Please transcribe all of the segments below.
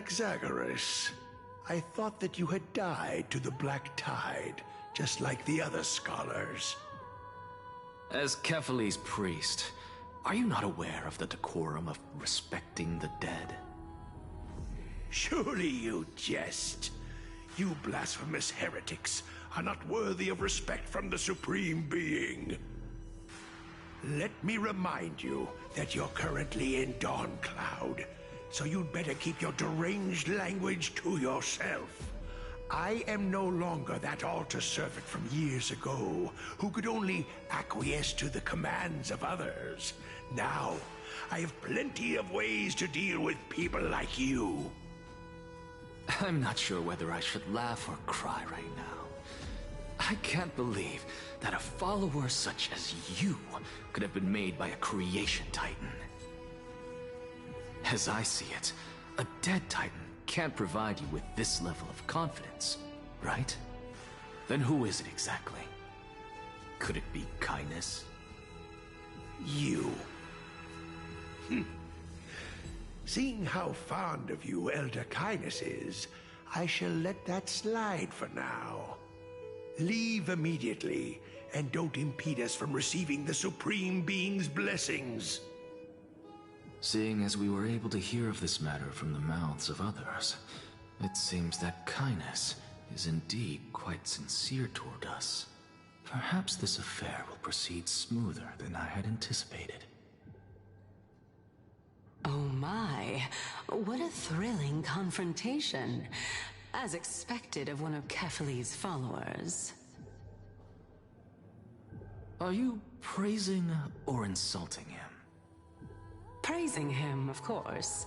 Anaxagoras. I thought that you had died to the Black Tide, just like the other scholars. As Kephales's priest, are you not aware of the decorum of respecting the dead? Surely you jest. You blasphemous heretics are not worthy of respect from the Supreme Being. Let me remind you that you're currently in Dawn Cloud, so you'd better keep your deranged language to yourself. I am no longer that altar servant from years ago, who could only acquiesce to the commands of others. Now, I have plenty of ways to deal with people like you. I'm not sure whether I should laugh or cry right now. I can't believe that a follower such as you could have been made by a creation titan. As I see it, a dead titan can't provide you with this level of confidence, right? Then who is it exactly? Could it be kindness? You. Seeing how fond of you Elder Kindness is, I shall let that slide for now. Leave immediately, and don't impede us from receiving the Supreme Being's blessings. Seeing as we were able to hear of this matter from the mouths of others, it seems that Kindness is indeed quite sincere toward us. Perhaps this affair will proceed smoother than I had anticipated. Oh my, what a thrilling confrontation. As expected of one of Kephales's followers. Are you praising or insulting him? Praising him, of course.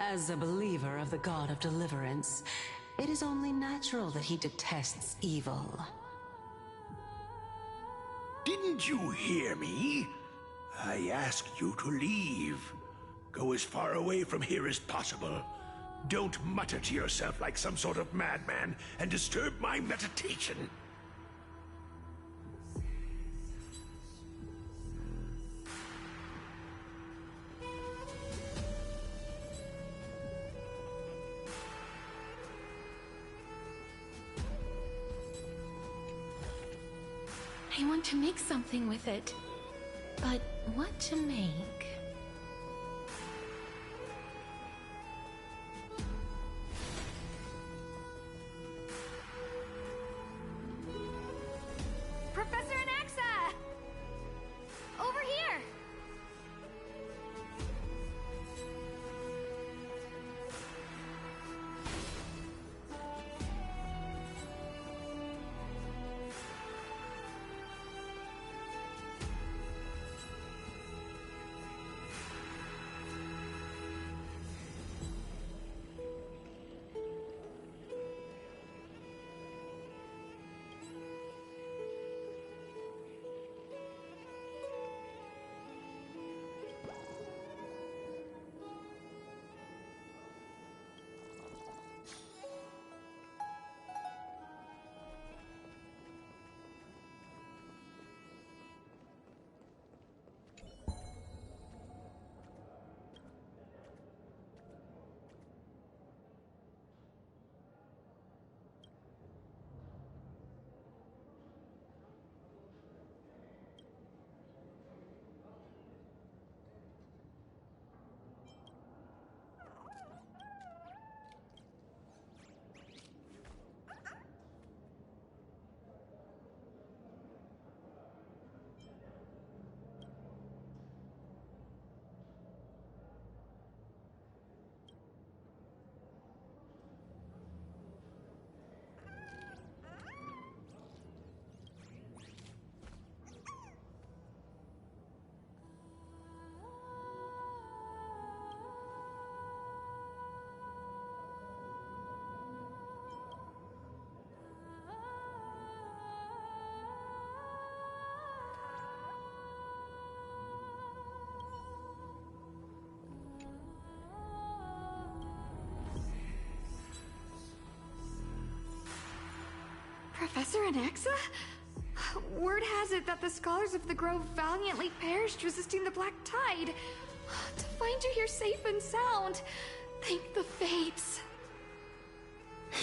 As a believer of the God of Deliverance, it is only natural that he detests evil. Didn't you hear me? I asked you to leave. Go as far away from here as possible. Don't mutter to yourself like some sort of madman and disturb my meditation. I want to make something with it, but what to make? Professor Anaxa! Over here! Professor Anaxa? Word has it that the scholars of the Grove valiantly perished resisting the Black Tide. To find you here safe and sound, thank the fates.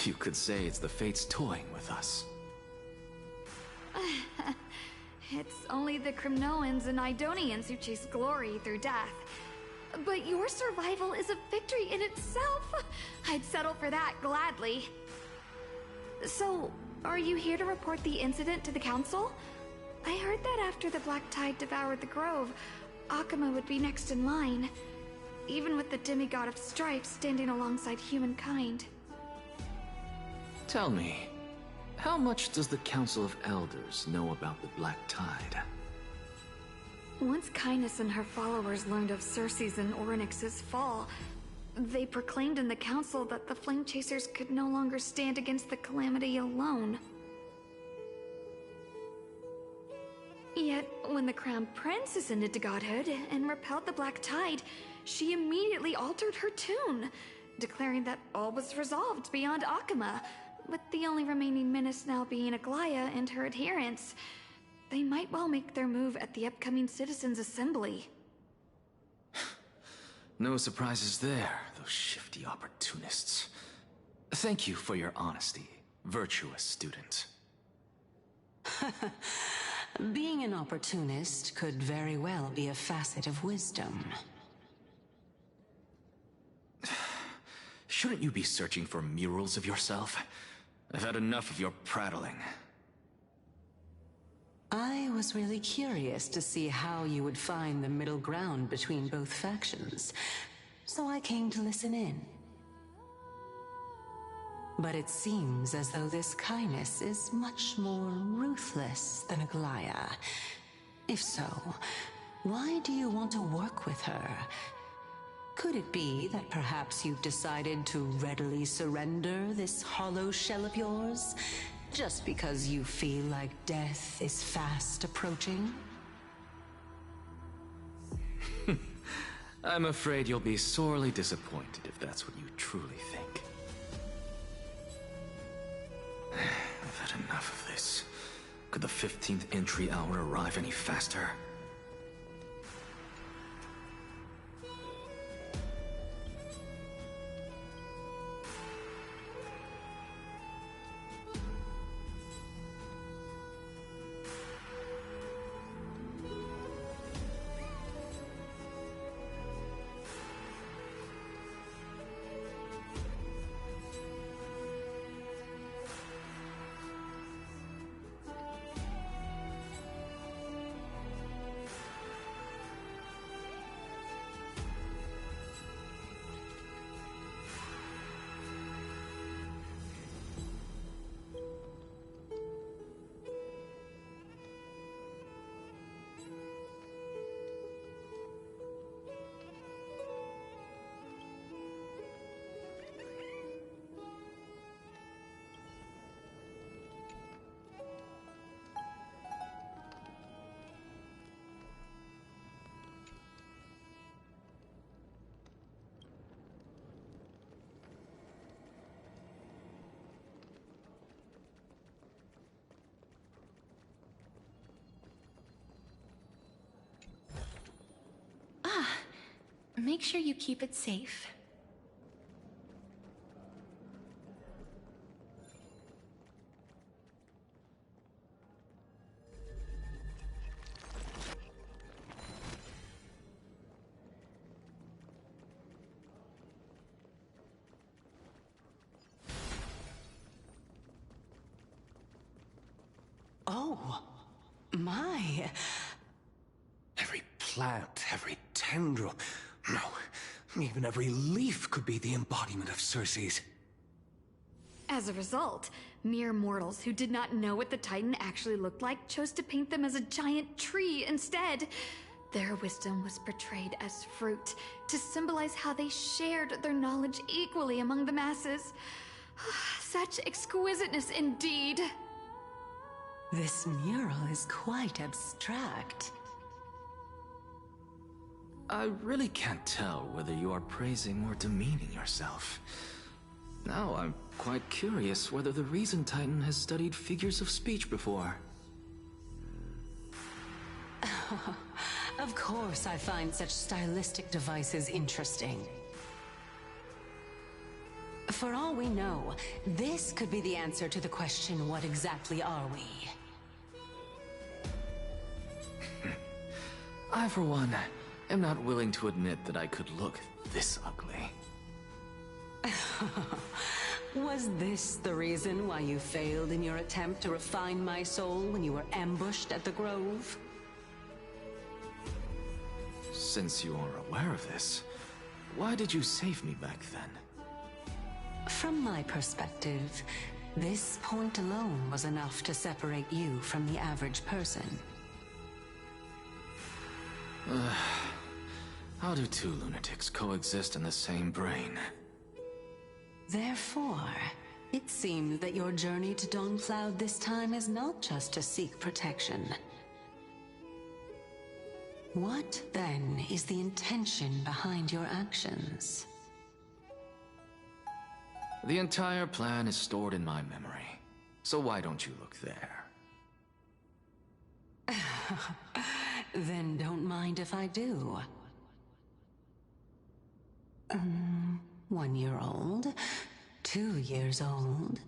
You could say it's the fates toying with us. It's only the Kremnoans and Idonians who chase glory through death. But your survival is a victory in itself. I'd settle for that gladly. So, are you here to report the incident to the council? I heard that after the Black Tide devoured the grove, Akuma would be next in line, even with the demigod of strife standing alongside humankind. Tell me, how much does the Council of Elders know about the Black Tide? Once Kindness and her followers learned of Cerces and Orynyx's fall, they proclaimed in the council that the Flame Chasers could no longer stand against the calamity alone. Yet, when the Crown Prince ascended to godhood and repelled the Black Tide, she immediately altered her tune, declaring that all was resolved beyond Akuma, with the only remaining menace now being Aglaea and her adherents. They might well make their move at the upcoming Citizens' Assembly. No surprises there, those shifty opportunists. Thank you for your honesty, virtuous student. Being an opportunist could very well be a facet of wisdom. Shouldn't you be searching for murals of yourself? I've had enough of your prattling. I was really curious to see how you would find the middle ground between both factions, so I came to listen in. But it seems as though this Kindness is much more ruthless than Aglaea. If so, why do you want to work with her? Could it be that perhaps you've decided to readily surrender this hollow shell of yours, just because you feel like death is fast approaching? I'm afraid you'll be sorely disappointed if that's what you truly think. I've had enough of this. Could the 15th entry hour arrive any faster? Make sure you keep it safe. Oh, my. Every plant, every tendril, no, even every leaf could be the embodiment of Cerces. As a result, mere mortals who did not know what the Titan actually looked like chose to paint them as a giant tree instead. Their wisdom was portrayed as fruit, to symbolize how they shared their knowledge equally among the masses. Such exquisiteness indeed. This mural is quite abstract. I really can't tell whether you are praising or demeaning yourself. Now I'm quite curious whether the Reason Titan has studied figures of speech before. Of course I find such stylistic devices interesting. For all we know, this could be the answer to the question, what exactly are we? I, for one, am not willing to admit that I could look this ugly. Was this the reason why you failed in your attempt to refine my soul when you were ambushed at the Grove? Since you are aware of this, why did you save me back then? From my perspective, this point alone was enough to separate you from the average person. How do two lunatics coexist in the same brain? Therefore, it seems that your journey to Dawnfloud this time is not just to seek protection. What, then, is the intention behind your actions? The entire plan is stored in my memory, so why don't you look there? Then don't mind if I do. 1 year old, 2 years old.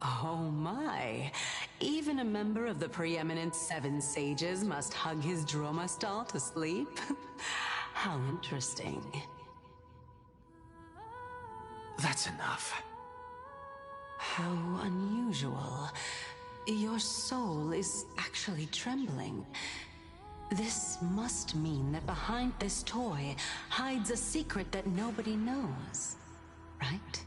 Oh my! Even a member of the preeminent Seven Sages must hug his droma stall to sleep? How interesting. That's enough. How unusual. Your soul is actually trembling. This must mean that behind this toy hides a secret that nobody knows, right?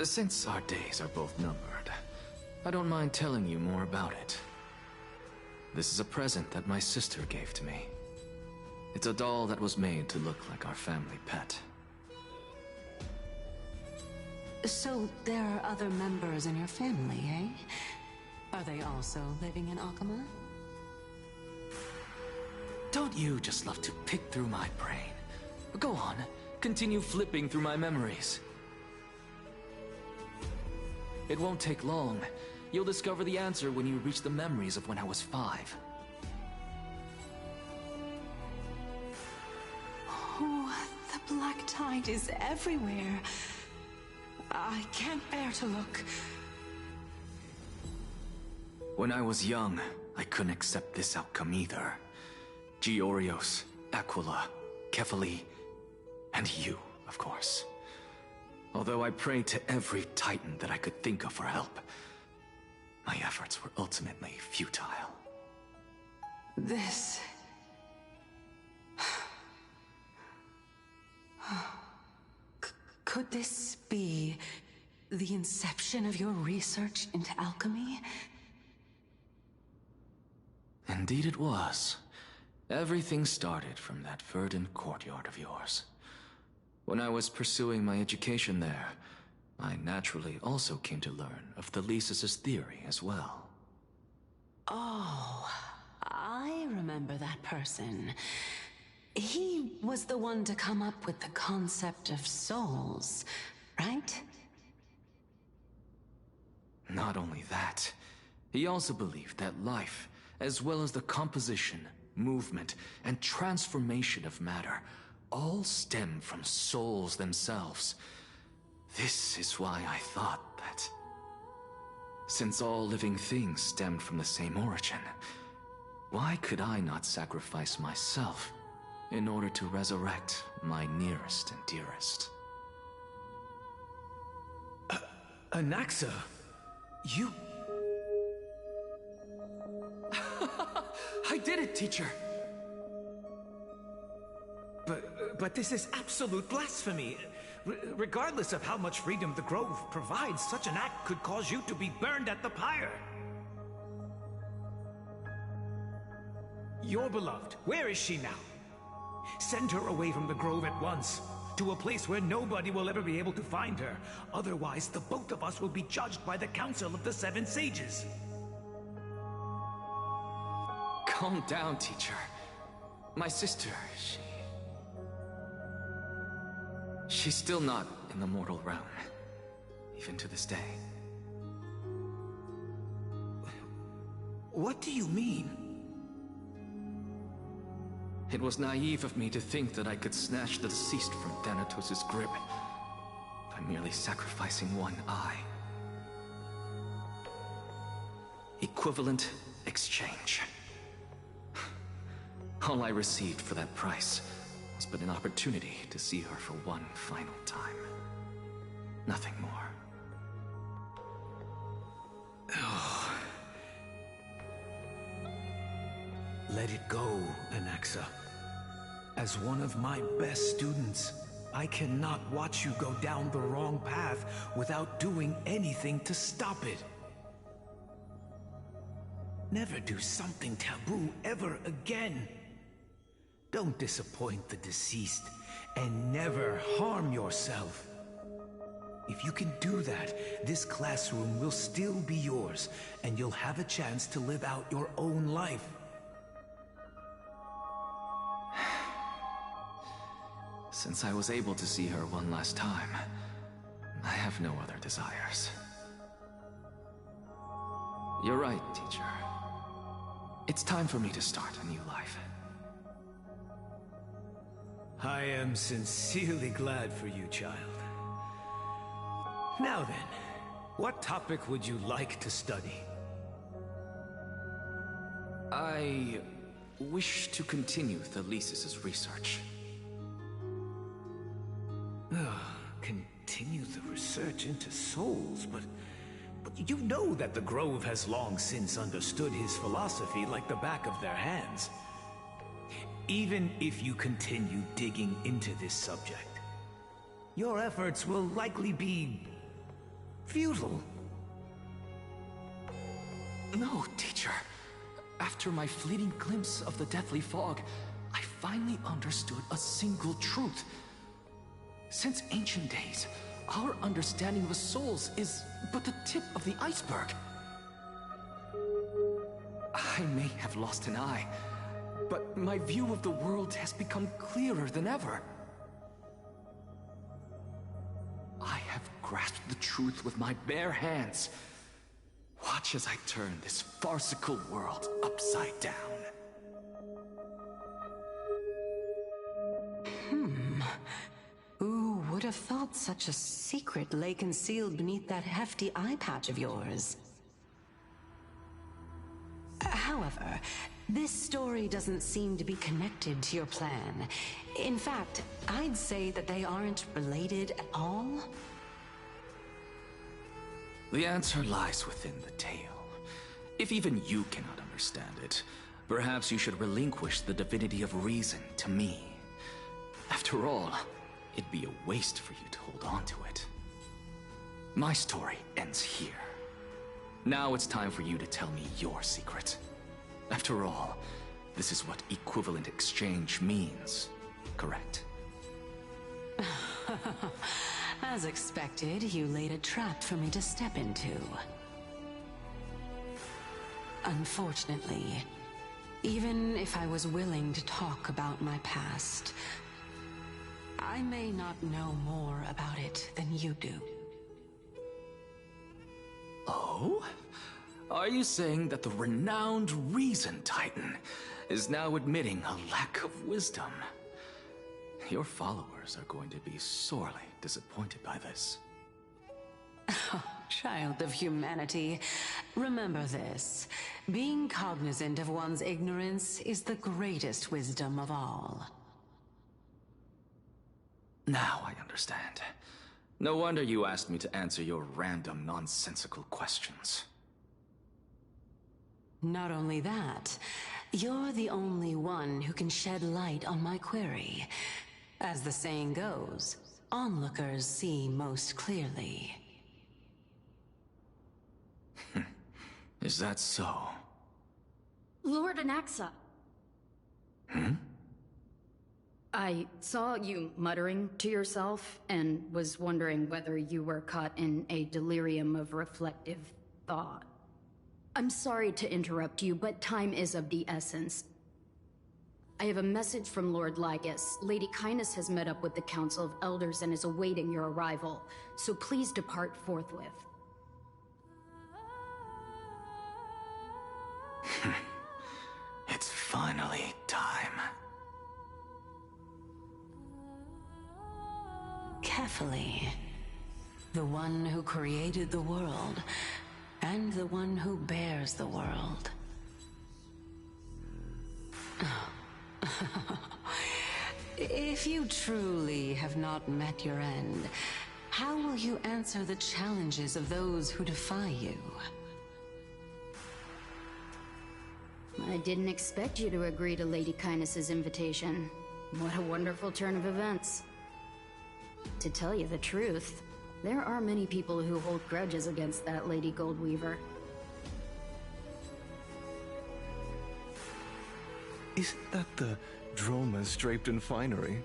Since our days are both numbered, I don't mind telling you more about it. This is a present that my sister gave to me. It's a doll that was made to look like our family pet. So there are other members in your family, eh? Are they also living in Akama? Don't you just love to pick through my brain? Go on, continue flipping through my memories. It won't take long. You'll discover the answer when you reach the memories of when I was 5. Oh, the black tide is everywhere. I can't bear to look. When I was young, I couldn't accept this outcome either. Georios, Aquila, Kefali, and you, of course. Although I prayed to every titan that I could think of for help, my efforts were ultimately futile. This... Could this be the inception of your research into alchemy? Indeed it was. Everything started from that verdant courtyard of yours. When I was pursuing my education there, I naturally also came to learn of Thelesis' theory as well. Oh, I remember that person. He was the one to come up with the concept of souls, right? Not only that, he also believed that life, as well as the composition, movement, and transformation of matter, all stem from souls themselves. This is why I thought that, since all living things stemmed from the same origin, why could I not sacrifice myself in order to resurrect my nearest and dearest? Anaxa, you... I did it, teacher! But this is absolute blasphemy. Regardless of how much freedom the Grove provides, such an act could cause you to be burned at the pyre. Your beloved, where is she now? Send her away from the Grove at once, to a place where nobody will ever be able to find her. Otherwise, the both of us will be judged by the Council of the Seven Sages. Calm down, teacher. My sister, she's still not in the mortal realm, even to this day. What do you mean? It was naive of me to think that I could snatch the deceased from Thanatos' grip by merely sacrificing one eye. Equivalent exchange. All I received for that price was but an opportunity to see her for one final time. Nothing more. Let it go, Anaxa. As one of my best students, I cannot watch you go down the wrong path without doing anything to stop it. Never do something taboo ever again. Don't disappoint the deceased, and never harm yourself. If you can do that, this classroom will still be yours, and you'll have a chance to live out your own life. Since I was able to see her one last time, I have no other desires. You're right, teacher. It's time for me to start a new life. I am sincerely glad for you, child. Now then, what topic would you like to study? I wish to continue Thalesis' research. Continue the research into souls, but you know that the Grove has long since understood his philosophy like the back of their hands. Even if you continue digging into this subject, your efforts will likely be futile. No, teacher. After my fleeting glimpse of the deathly fog, I finally understood a single truth. Since ancient days, our understanding of the souls is but the tip of the iceberg. I may have lost an eye, but my view of the world has become clearer than ever. I have grasped the truth with my bare hands. Watch as I turn this farcical world upside down. Who would have thought such a secret lay concealed beneath that hefty eye patch of yours? However, this story doesn't seem to be connected to your plan. In fact, I'd say that they aren't related at all. The answer lies within the tale. If even you cannot understand it, perhaps you should relinquish the divinity of reason to me. After all, it'd be a waste for you to hold on to it. My story ends here. Now it's time for you to tell me your secret. After all, this is what equivalent exchange means, correct? As expected, you laid a trap for me to step into. Unfortunately, even if I was willing to talk about my past, I may not know more about it than you do. Oh? Are you saying that the renowned Reason Titan is now admitting a lack of wisdom? Your followers are going to be sorely disappointed by this. Child of humanity, remember this. Being cognizant of one's ignorance is the greatest wisdom of all. Now I understand. No wonder you asked me to answer your random, nonsensical questions. Not only that, you're the only one who can shed light on my query. As the saying goes, onlookers see most clearly. Is that so? Lord Anaxa. I saw you muttering to yourself and was wondering whether you were caught in a delirium of reflective thought. I'm sorry to interrupt you, but time is of the essence. I have a message from Lord Lygus. Lady Kindness has met up with the Council of Elders and is awaiting your arrival, so please depart forthwith. It's finally time. Carefully. The one who created the world, and the one who bears the world. If you truly have not met your end, how will you answer the challenges of those who defy you? I didn't expect you to agree to Lady Kindness's invitation. What a wonderful turn of events. To tell you the truth, there are many people who hold grudges against that Lady Goldweaver. Isn't that the Dromas draped in finery?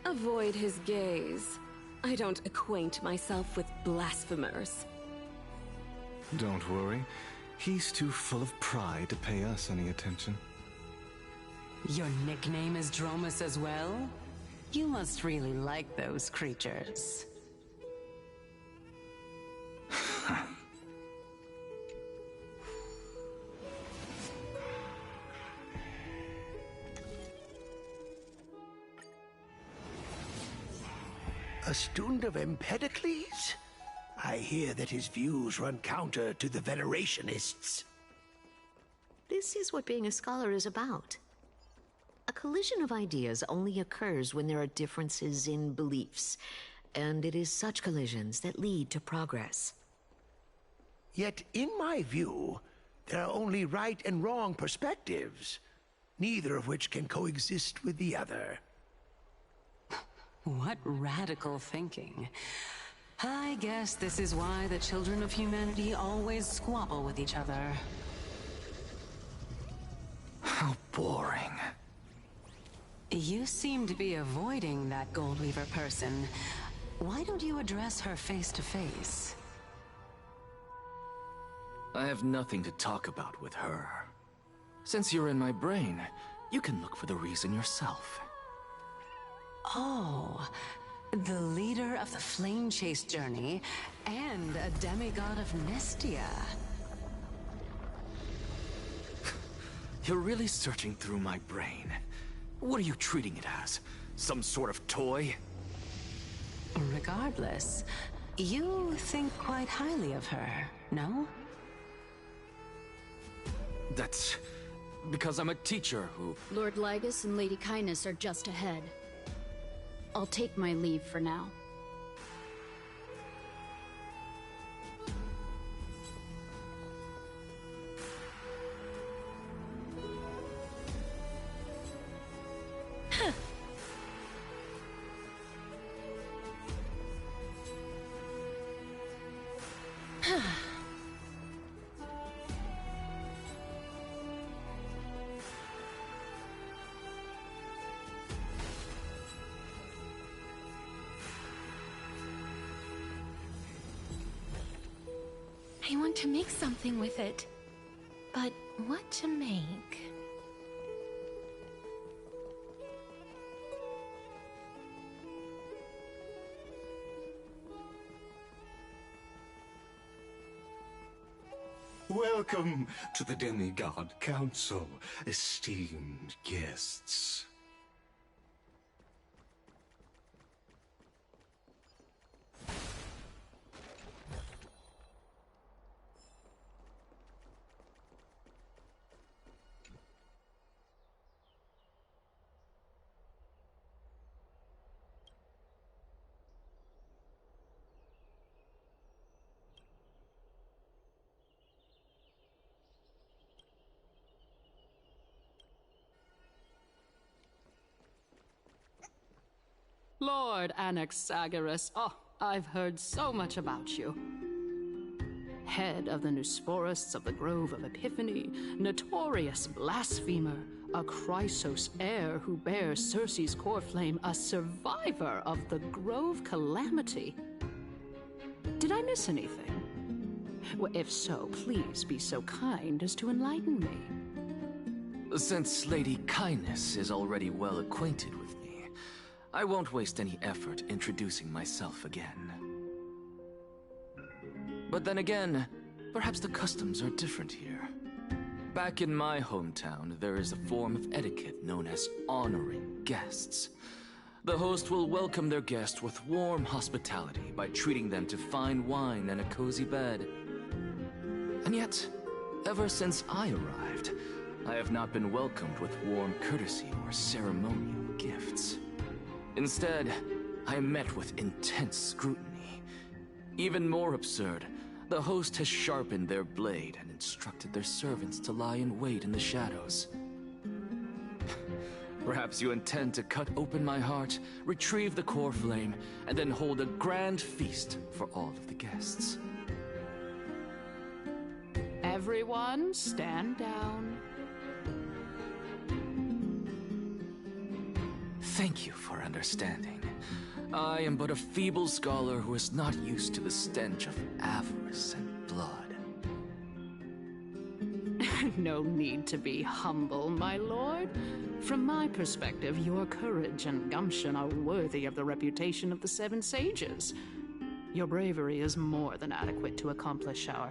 Avoid his gaze. I don't acquaint myself with blasphemers. Don't worry. He's too full of pride to pay us any attention. Your nickname is Dromas as well? You must really like those creatures. A student of Empedocles? I hear that his views run counter to the Venerationists. This is what being a scholar is about. A collision of ideas only occurs when there are differences in beliefs, and it is such collisions that lead to progress. Yet, in my view, there are only right and wrong perspectives, neither of which can coexist with the other. What radical thinking. I guess this is why the children of humanity always squabble with each other. How boring. You seem to be avoiding that Goldweaver person. Why don't you address her face to face? I have nothing to talk about with her. Since you're in my brain, you can look for the reason yourself. Oh, the leader of the Flame Chase journey, and a demigod of Nestia. You're really searching through my brain. What are you treating it as? Some sort of toy? Regardless, you think quite highly of her, no? That's because I'm a teacher who... Lord Lygus and Lady Kindness are just ahead. I'll take my leave for now. I want to make something with it. But what to make? Welcome to the Demigod Council, esteemed guests. Lord Anaxagoras, oh, I've heard so much about you. Head of the Nusphorists of the Grove of Epiphany, notorious blasphemer, a Chrysos heir who bears Cerces' Coreflame, a survivor of the Grove calamity. Did I miss anything? Well, if so, please be so kind as to enlighten me. Since Lady Kindness is already well acquainted with me, I won't waste any effort introducing myself again. But then again, perhaps the customs are different here. Back in my hometown, there is a form of etiquette known as honoring guests. The host will welcome their guest with warm hospitality by treating them to fine wine and a cozy bed. And yet, ever since I arrived, I have not been welcomed with warm courtesy or ceremonial gifts. Instead, I am met with intense scrutiny. Even more absurd, the host has sharpened their blade and instructed their servants to lie in wait in the shadows. Perhaps you intend to cut open my heart, retrieve the Coreflame, and then hold a grand feast for all of the guests. Everyone, stand down. Thank you for understanding. I am but a feeble scholar who is not used to the stench of avarice and blood. No need to be humble, my lord. From my perspective, your courage and gumption are worthy of the reputation of the Seven Sages. Your bravery is more than adequate to accomplish our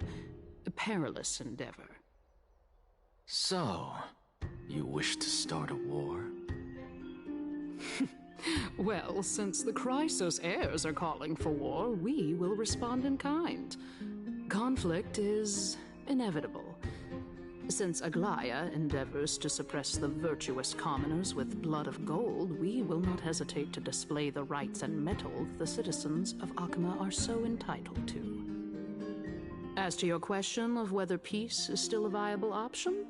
perilous endeavor. So, you wish to start a war? Well, since the Chrysos heirs are calling for war, we will respond in kind. Conflict is inevitable. Since Aglaea endeavors to suppress the virtuous commoners with blood of gold, we will not hesitate to display the rights and mettle the citizens of Akama are so entitled to. As to your question of whether peace is still a viable option,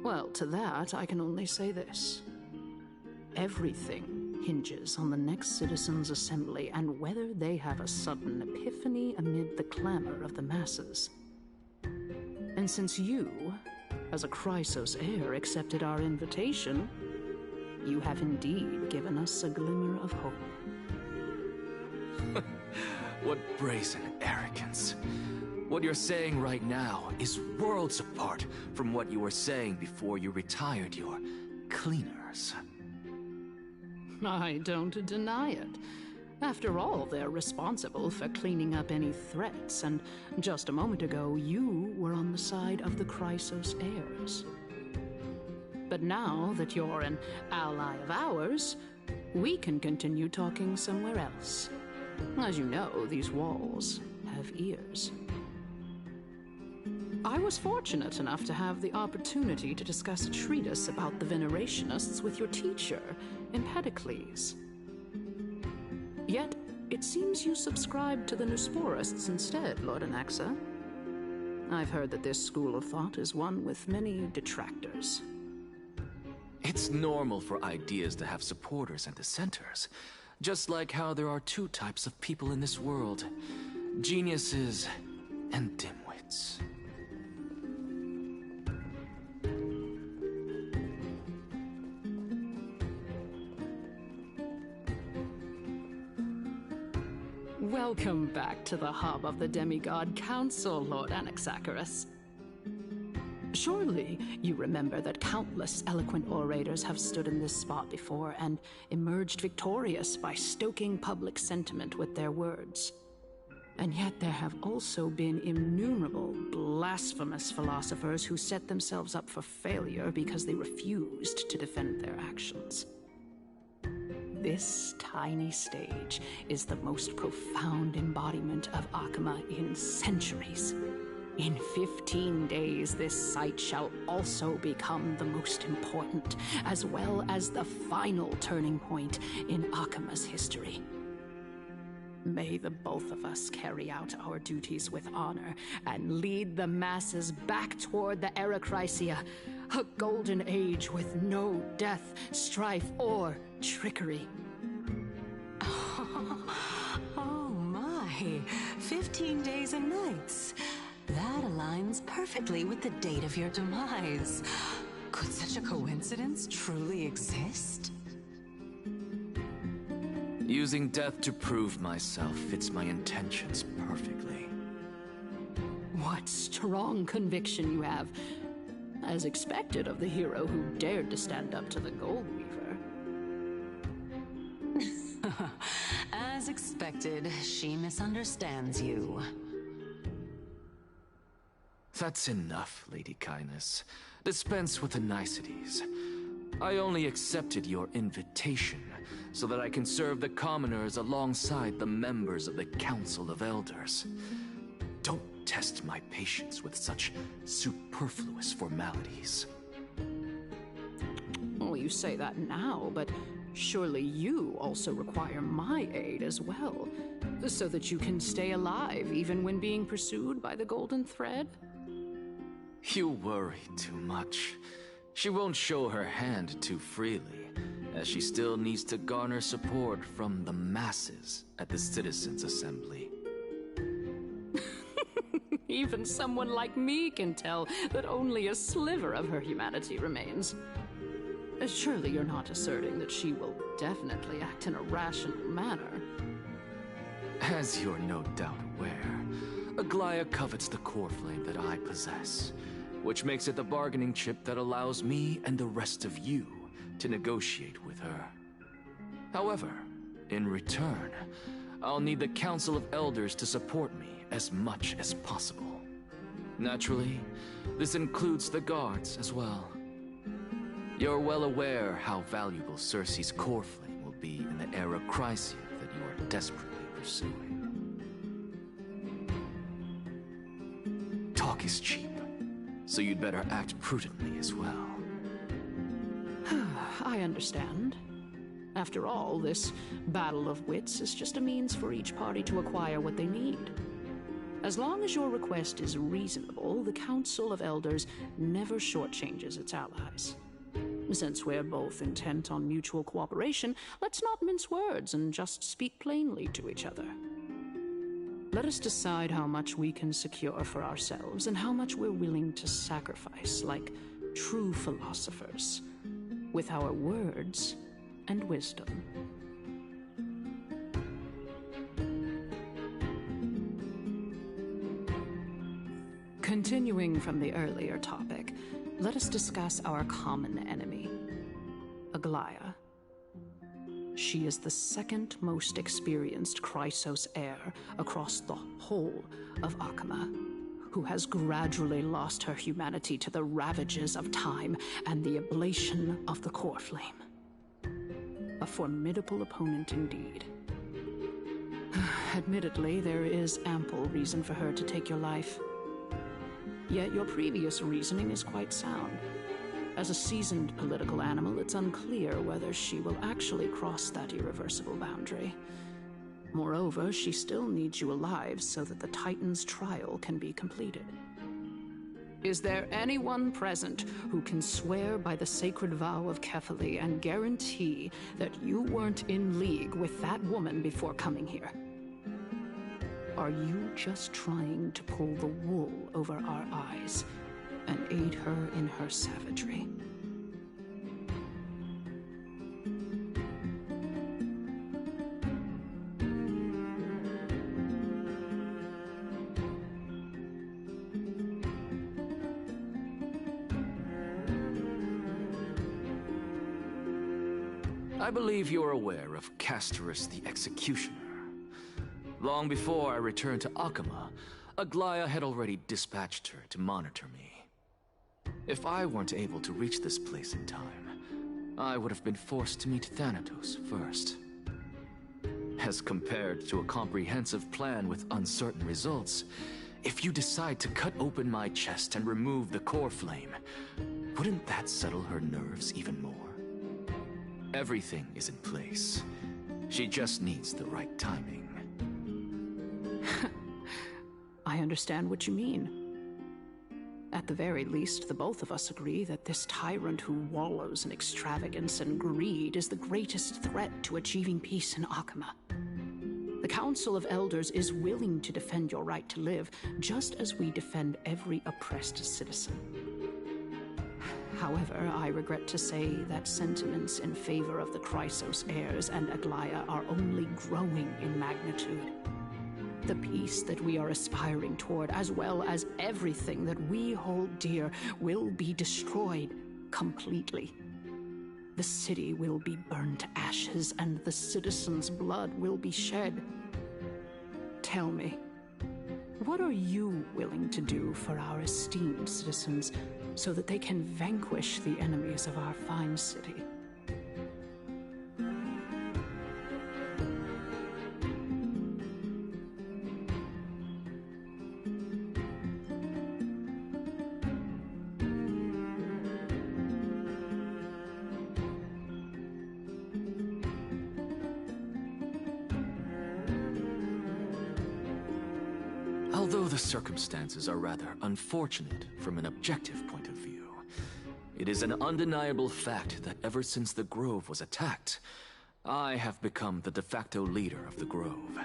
well, to that I can only say this. Everything hinges on the next citizens' assembly and whether they have a sudden epiphany amid the clamor of the masses. And since you, as a Chrysos heir, accepted our invitation, you have indeed given us a glimmer of hope. What brazen arrogance. What you're saying right now is worlds apart from what you were saying before you retired your cleaners. I don't deny it. After all, they're responsible for cleaning up any threats, and just a moment ago, you were on the side of the Chrysos heirs. But now that you're an ally of ours, we can continue talking somewhere else. As you know, these walls have ears. I was fortunate enough to have the opportunity to discuss a treatise about the Venerationists with your teacher, Empedocles. Yet, it seems you subscribe to the Nusporists instead, Lord Anaxa. I've heard that this school of thought is one with many detractors. It's normal for ideas to have supporters and dissenters, just like how there are two types of people in this world, geniuses and dimwits. Welcome back to the hub of the Demigod Council, Lord Anaxagoras. Surely you remember that countless eloquent orators have stood in this spot before and emerged victorious by stoking public sentiment with their words. And yet there have also been innumerable blasphemous philosophers who set themselves up for failure because they refused to defend their actions. This tiny stage is the most profound embodiment of Akama in centuries. In 15 days, this site shall also become the most important, as well as the final turning point in Akama's history. May the both of us carry out our duties with honor and lead the masses back toward the Erechrysia, a golden age with no death, strife, or trickery. Oh my, 15 days and nights. That aligns perfectly with the date of your demise. Could such a coincidence truly exist? Using death to prove myself fits my intentions perfectly. What strong conviction you have, as expected of the hero who dared to stand up to the Gold Weaver. As expected, she misunderstands you. That's enough, Lady Kindness. Dispense with the niceties. I only accepted your invitation so that I can serve the commoners alongside the members of the Council of Elders. Don't test my patience with such superfluous formalities. Well, you say that now, but surely you also require my aid as well, so that you can stay alive even when being pursued by the Golden Thread? You worry too much. She won't show her hand too freely, as she still needs to garner support from the masses at the Citizens' Assembly. Even someone like me can tell that only a sliver of her humanity remains. Surely you're not asserting that she will definitely act in a rational manner. As you're no doubt aware, Aglaea covets the Coreflame that I possess, which makes it the bargaining chip that allows me and the rest of you to negotiate with her. However, in return, I'll need the Council of Elders to support me as much as possible. Naturally, this includes the guards as well. You're well aware how valuable Cerces' Coreflame will be in the era crisis that you are desperately pursuing. Talk is cheap, so you'd better act prudently as well. I understand. After all, this battle of wits is just a means for each party to acquire what they need. As long as your request is reasonable, the Council of Elders never shortchanges its allies. Since we're both intent on mutual cooperation, let's not mince words and just speak plainly to each other. Let us decide how much we can secure for ourselves and how much we're willing to sacrifice, like true philosophers, with our words and wisdom. Continuing from the earlier topic, let us discuss our common enemy, Aglaea. She is the second most experienced Chrysos heir across the whole of Akama, who has gradually lost her humanity to the ravages of time and the ablation of the Coreflame. A formidable opponent indeed. Admittedly, there is ample reason for her to take your life. Yet your previous reasoning is quite sound. As a seasoned political animal, it's unclear whether she will actually cross that irreversible boundary. Moreover, she still needs you alive so that the Titan's trial can be completed. Is there anyone present who can swear by the sacred vow of Kefali and guarantee that you weren't in league with that woman before coming here? Are you just trying to pull the wool over our eyes and aid her in her savagery? I believe you're aware of Castorus the Executioner. Long before I returned to Akama, Aglaea had already dispatched her to monitor me. If I weren't able to reach this place in time, I would have been forced to meet Thanatos first. As compared to a comprehensive plan with uncertain results, if you decide to cut open my chest and remove the Coreflame, wouldn't that settle her nerves even more? Everything is in place. She just needs the right timing. I understand what you mean. At the very least, the both of us agree that this tyrant who wallows in extravagance and greed is the greatest threat to achieving peace in Akama. The Council of Elders is willing to defend your right to live, just as we defend every oppressed citizen. However, I regret to say that sentiments in favor of the Chrysos heirs and Aglaea are only growing in magnitude. The peace that we are aspiring toward, as well as everything that we hold dear, will be destroyed completely. The city will be burned to ashes, and the citizens' blood will be shed. Tell me, What are you willing to do for our esteemed citizens so that they can vanquish the enemies of our fine city? Although the circumstances are rather unfortunate from an objective point of view, it is an undeniable fact that ever since the Grove was attacked, I have become the de facto leader of the Grove.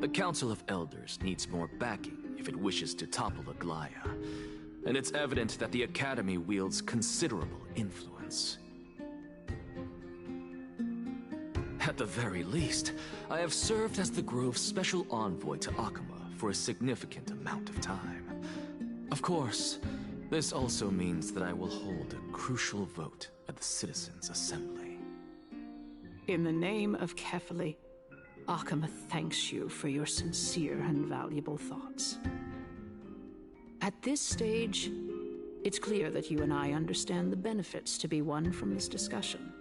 The Council of Elders needs more backing if it wishes to topple Aglaea, and it's evident that the Academy wields considerable influence. At the very least, I have served as the Grove's special envoy to Akama for a significant amount of time. Of course, this also means that I will hold a crucial vote at the Citizens' Assembly. In the name of Kefali, Akama thanks you for your sincere and valuable thoughts. At this stage, it's clear that you and I understand the benefits to be won from this discussion.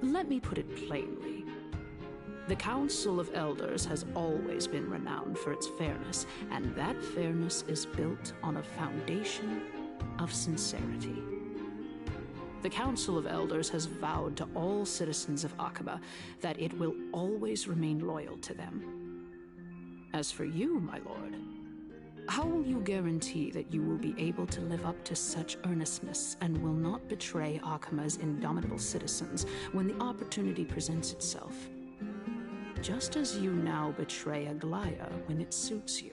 Let me put it plainly. The Council of Elders has always been renowned for its fairness, and that fairness is built on a foundation of sincerity. The Council of Elders has vowed to all citizens of Akaba that it will always remain loyal to them. As for you, my lord, how will you guarantee that you will be able to live up to such earnestness and will not betray Akama's indomitable citizens when the opportunity presents itself? Just as you now betray Aglaea when it suits you.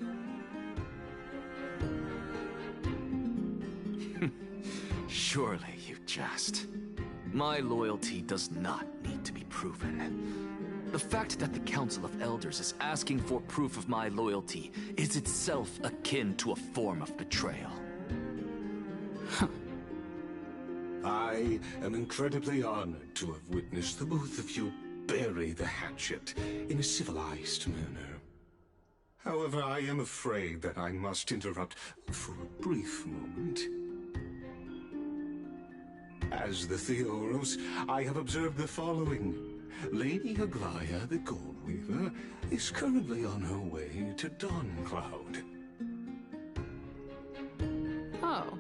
Surely you jest. My loyalty does not need to be proven. The fact that the Council of Elders is asking for proof of my loyalty is itself akin to a form of betrayal. I am incredibly honored to have witnessed the both of you bury the hatchet in a civilized manner. However, I am afraid that I must interrupt for a brief moment. As the Theoros, I have observed the following. Lady Aglaea, the Gold Weaver, is currently on her way to Dawncloud. Oh.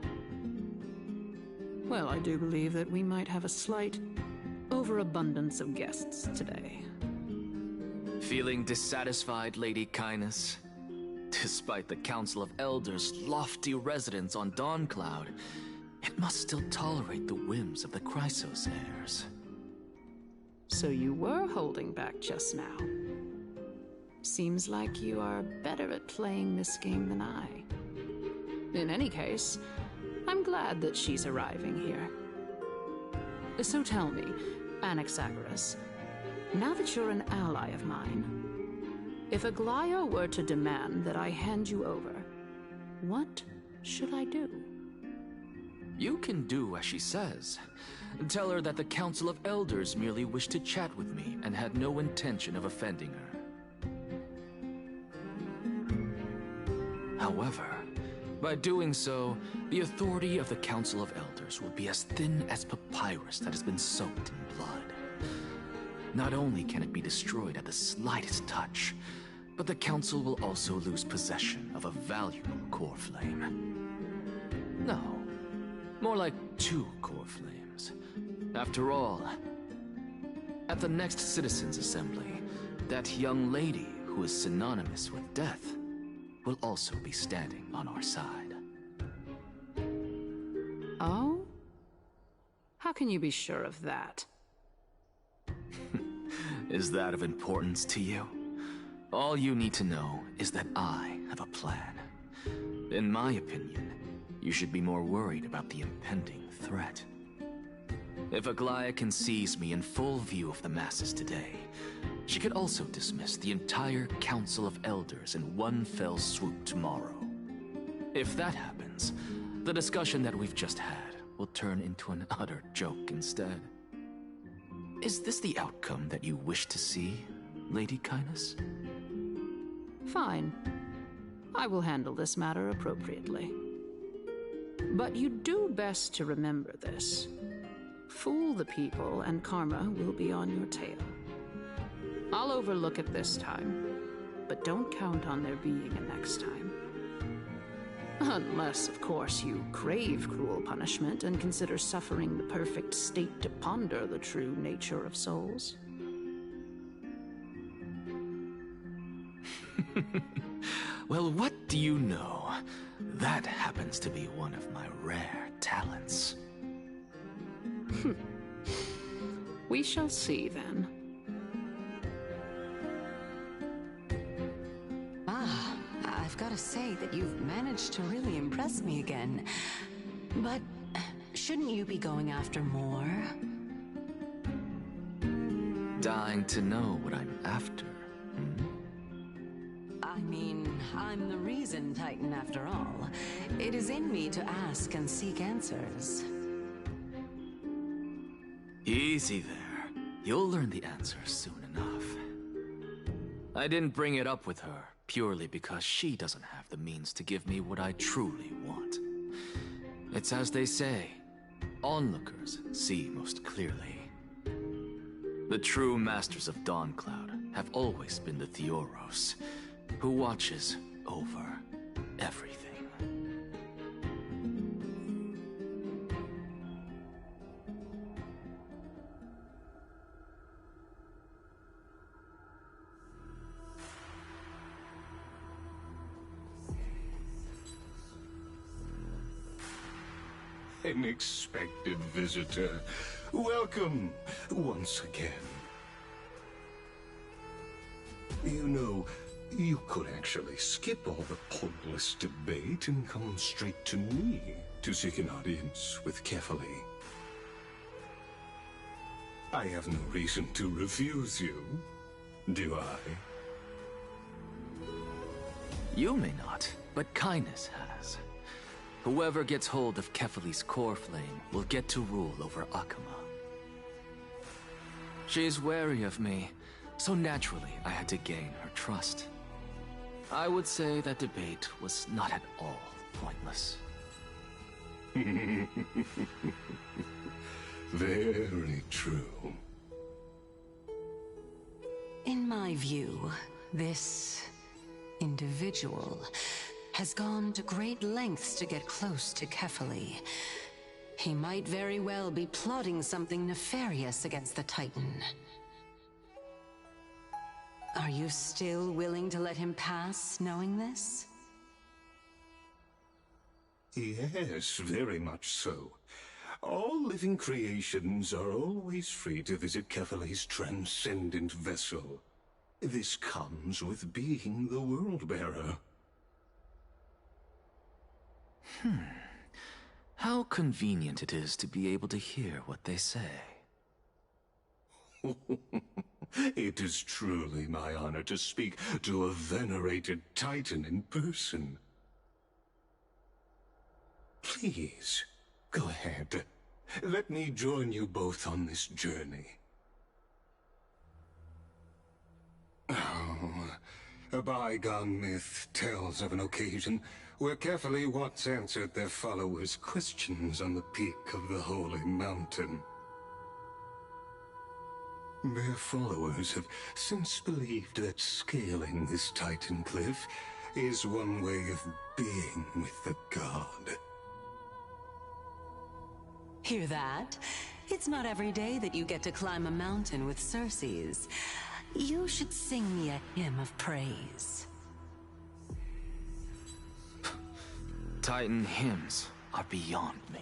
Well, I do believe that we might have a slight overabundance of guests today. Feeling dissatisfied, Lady Kindness? Despite the Council of Elders' lofty residence on Dawncloud, it must still tolerate the whims of the Chrysos heirs. So you were holding back just now. Seems like you are better at playing this game than I. In any case, I'm glad that she's arriving here. So tell me, Anaxagoras, now that you're an ally of mine, if Aglaea were to demand that I hand you over, what should I do? You can do as she says. Tell her that the Council of Elders merely wished to chat with me and had no intention of offending her. However, by doing so, the authority of the Council of Elders will be as thin as papyrus that has been soaked in blood. Not only can it be destroyed at the slightest touch, but the Council will also lose possession of a valuable core flame. No, more like 2 core flames. After all, at the next Citizens' Assembly, that young lady who is synonymous with death will also be standing on our side. Oh? How can you be sure of that? Is that of importance to you? All you need to know is that I have a plan. In my opinion, you should be more worried about the impending threat. If Aglaea can seize me in full view of the masses today, she could also dismiss the entire Council of Elders in one fell swoop tomorrow. If that happens, the discussion that we've just had will turn into an utter joke instead. Is this the outcome that you wish to see, Lady Kindness? Fine. I will handle this matter appropriately. But you do best to remember this. Fool the people, and karma will be on your tail. I'll overlook it this time, but don't count on there being a next time. Unless, of course, you crave cruel punishment and consider suffering the perfect state to ponder the true nature of souls. Well, what do you know? That happens to be one of my rare talents. We shall see, then. I've got to say that you've managed to really impress me again. But shouldn't you be going after more? Dying to know what I'm after. I mean, I'm the reason Titan after all. It is in me to ask and seek answers. Easy there. You'll learn the answers soon enough. I didn't bring it up with her purely because she doesn't have the means to give me what I truly want. It's as they say, onlookers see most clearly. The true masters of Dawncloud have always been the Theoros, who watches over everything. An expected visitor. Welcome once again. You know, you could actually skip all the pointless debate and come straight to me to seek an audience with Kefali. I have no reason to refuse you, do I? You may not, but kindness has. Whoever gets hold of Kefali's Coreflame will get to rule over Akama. She's wary of me, so naturally I had to gain her trust. I would say that debate was not at all pointless. Very true. In my view, this individual has gone to great lengths to get close to Kefali. He might very well be plotting something nefarious against the Titan. Are you still willing to let him pass, knowing this? Yes, very much so. All living creations are always free to visit Kefali's transcendent vessel. This comes with being the World-Bearer. How convenient it is to be able to hear what they say. It is truly my honor to speak to a venerated Titan in person. Please, go ahead. Let me join you both on this journey. Oh, a bygone myth tells of an occasion where Kefali once answered their followers' questions on the peak of the Holy Mountain. Their followers have since believed that scaling this Titan cliff is one way of being with the god. Hear that? It's not every day that you get to climb a mountain with Cerces. You should sing me a hymn of praise. Titan hymns are beyond me.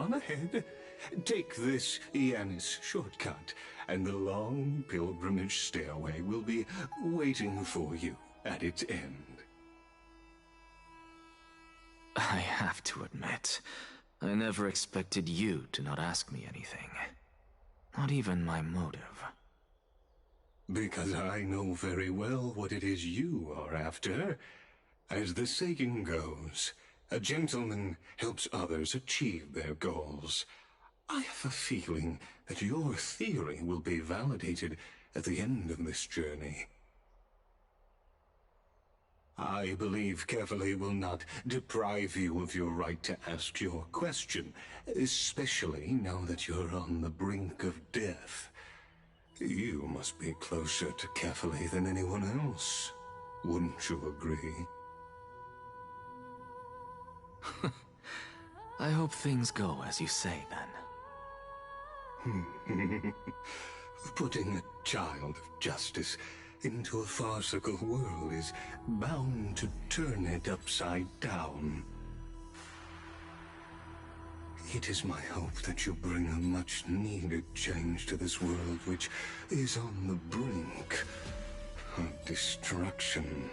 on ahead. Take this Yanis shortcut, and the long pilgrimage stairway will be waiting for you at its end. I have to admit, I never expected you to not ask me anything. Not even my motive. Because I know very well what it is you are after. As the saying goes, a gentleman helps others achieve their goals. I have a feeling that your theory will be validated at the end of this journey. I believe Kefali will not deprive you of your right to ask your question, especially now that you're on the brink of death. You must be closer to Kefali than anyone else. Wouldn't you agree? I hope things go as you say, then. Putting a child of justice into a farcical world is bound to turn it upside down. It is my hope that you bring a much-needed change to this world which is on the brink of destruction.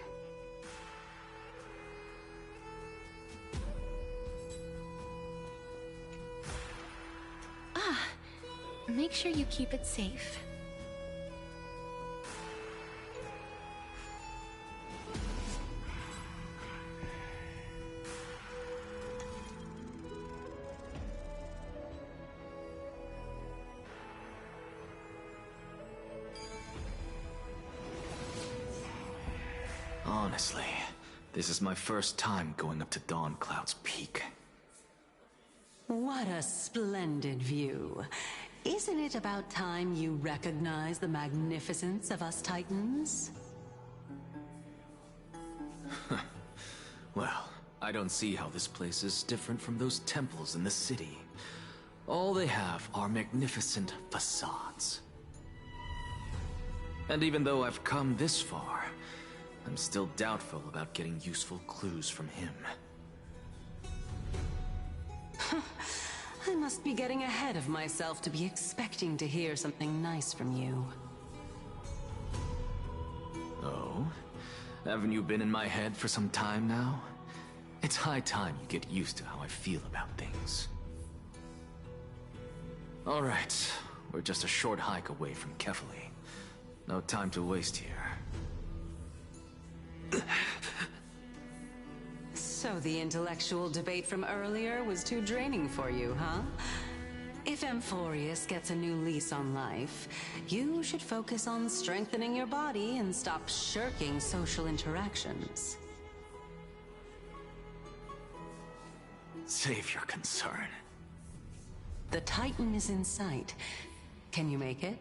Make sure you keep it safe. Honestly, this is my first time going up to Dawn Cloud's peak. What a splendid view. Isn't it about time you recognize the magnificence of us Titans? Well, I don't see how this place is different from those temples in the city. All they have are magnificent facades. And even though I've come this far, I'm still doubtful about getting useful clues from him. I must be getting ahead of myself to be expecting to hear something nice from you. Oh? Haven't you been in my head for some time now? It's high time you get used to how I feel about things. Alright, we're just a short hike away from Kefali. No time to waste here. So the intellectual debate from earlier was too draining for you, huh? If Amphoreus gets a new lease on life, you should focus on strengthening your body and stop shirking social interactions. Save your concern. The Titan is in sight. Can you make it?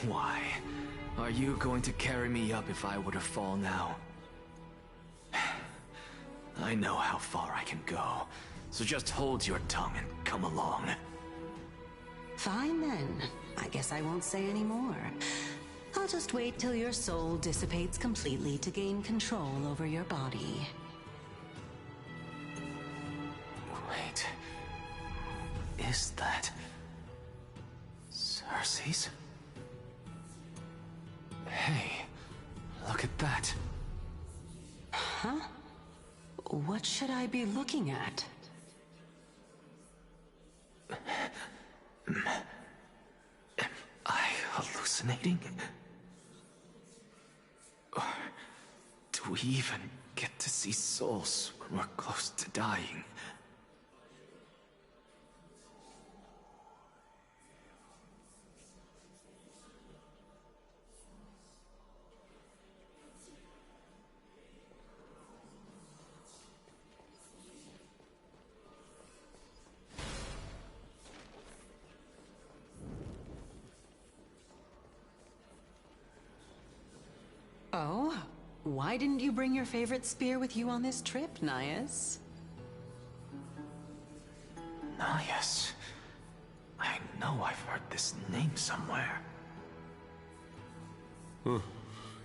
Why? Are you going to carry me up if I were to fall now? I know how far I can go, so just hold your tongue and come along. Fine then. I guess I won't say any more. I'll just wait till your soul dissipates completely to gain control over your body. Wait. Is that... Cerces? Hey, look at that. Huh? What should I be looking at? Am I hallucinating? Or do we even get to see souls when we're close to dying? Oh? Why didn't you bring your favorite spear with you on this trip, Nias? Nias? I know I've heard this name somewhere.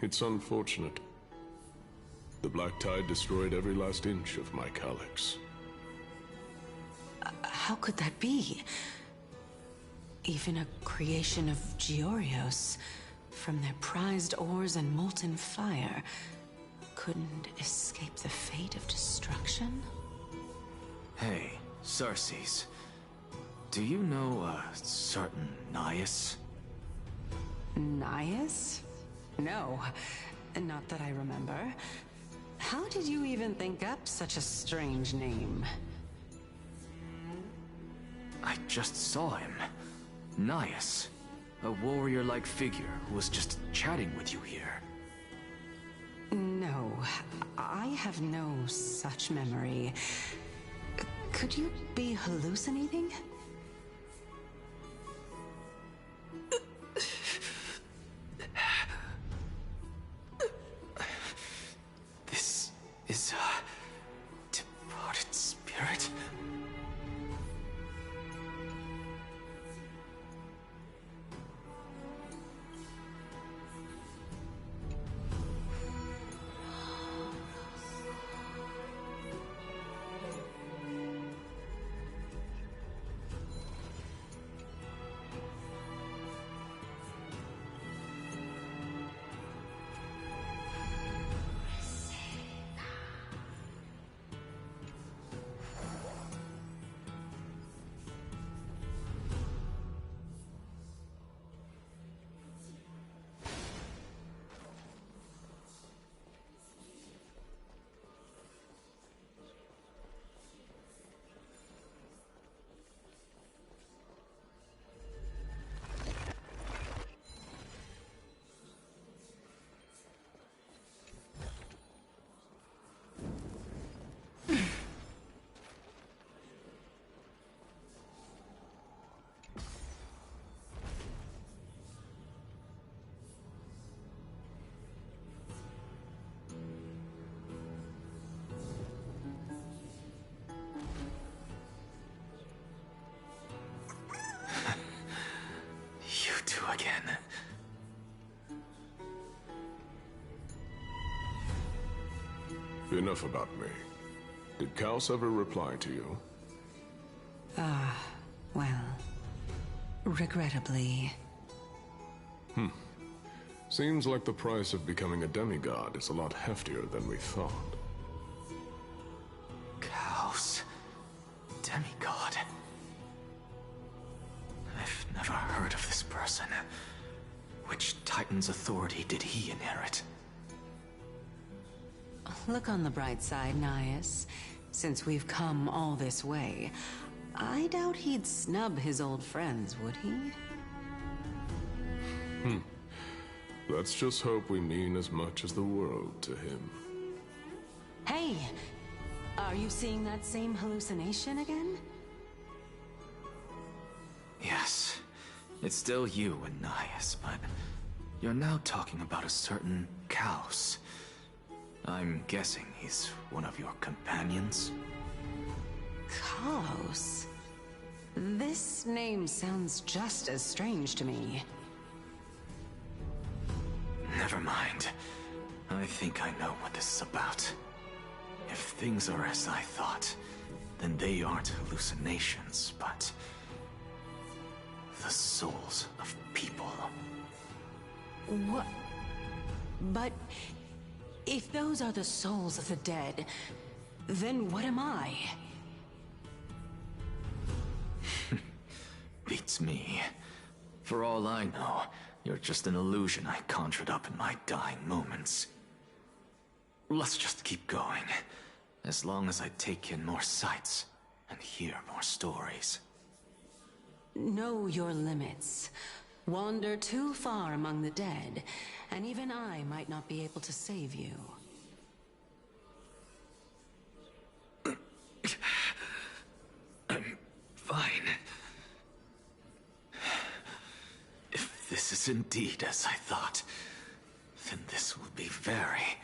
It's unfortunate. The Black Tide destroyed every last inch of my calyx. How could that be? Even a creation of Georios, from their prized ores and molten fire, couldn't escape the fate of destruction? Hey, Cerces. Do you know a certain Nias? Nias? No, not that I remember. How did you even think up such a strange name? I just saw him. Nias. A warrior-like figure who was just chatting with you here. No, I have no such memory. Could you be hallucinating? This is a departed spirit? Again. Enough about me. Did Kaos ever reply to you? Well, regrettably. Seems like the price of becoming a demigod is a lot heftier than we thought. Kaos. Demigod. I've never heard of this person. Which Titan's authority did he inherit? Look on the bright side, Nias. Since we've come all this way, I doubt he'd snub his old friends, would he? Let's just hope we mean as much as the world to him. Hey! Are you seeing that same hallucination again? Yes. It's still you and Nias, but you're now talking about a certain Kaos. I'm guessing he's one of your companions? Kaos? This name sounds just as strange to me. Never mind. I think I know what this is about. If things are as I thought, then they aren't hallucinations, but the souls of people. What? But if those are the souls of the dead, then what am I? Beats me. For all I know, you're just an illusion I conjured up in my dying moments. Let's just keep going. As long as I take in more sights and hear more stories. Know your limits. Wander too far among the dead, and even I might not be able to save you. I'm fine. If this is indeed as I thought, then this will be very...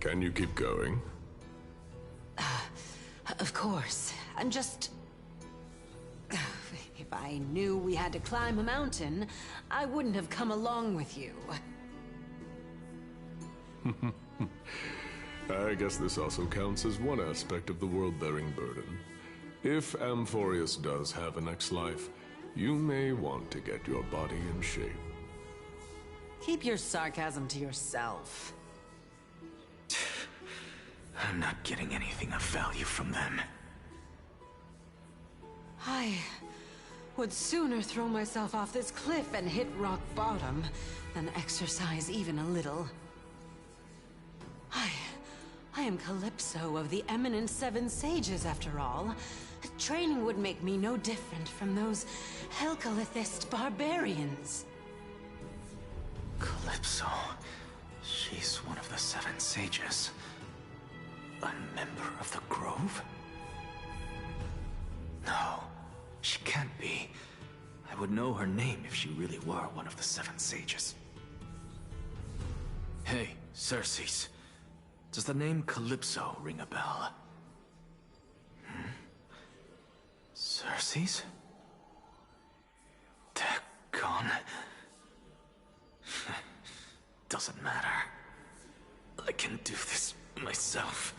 Can you keep going? Of course. I'm just... If I knew we had to climb a mountain, I wouldn't have come along with you. I guess this also counts as one aspect of the world-bearing burden. If Amphoreus does have a next life, you may want to get your body in shape. Keep your sarcasm to yourself. I'm not getting anything of value from them. I would sooner throw myself off this cliff and hit rock bottom than exercise even a little. I am Calypso of the eminent Seven Sages, after all. Training would make me no different from those Helcalithist barbarians. Calypso. She's one of the Seven Sages. A member of the Grove? No, she can't be. I would know her name if she really were one of the Seven Sages. Hey, Cerces. Does the name Calypso ring a bell? Cerces? Daggone. Doesn't matter. I can do this myself.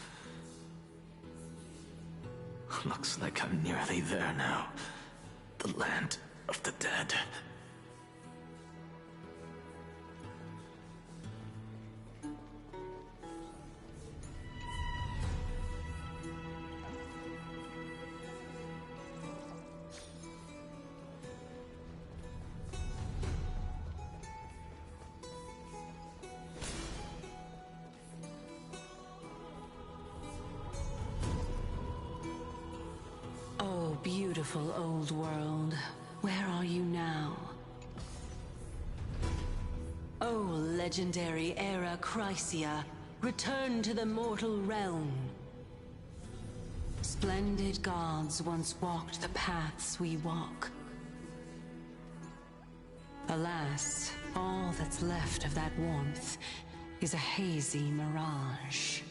Looks like I'm nearly there now. The land of the dead. Beautiful old world, where are you now? Oh, legendary era Chrysia, return to the mortal realm. Splendid gods once walked the paths we walk. Alas, all that's left of that warmth is a hazy mirage.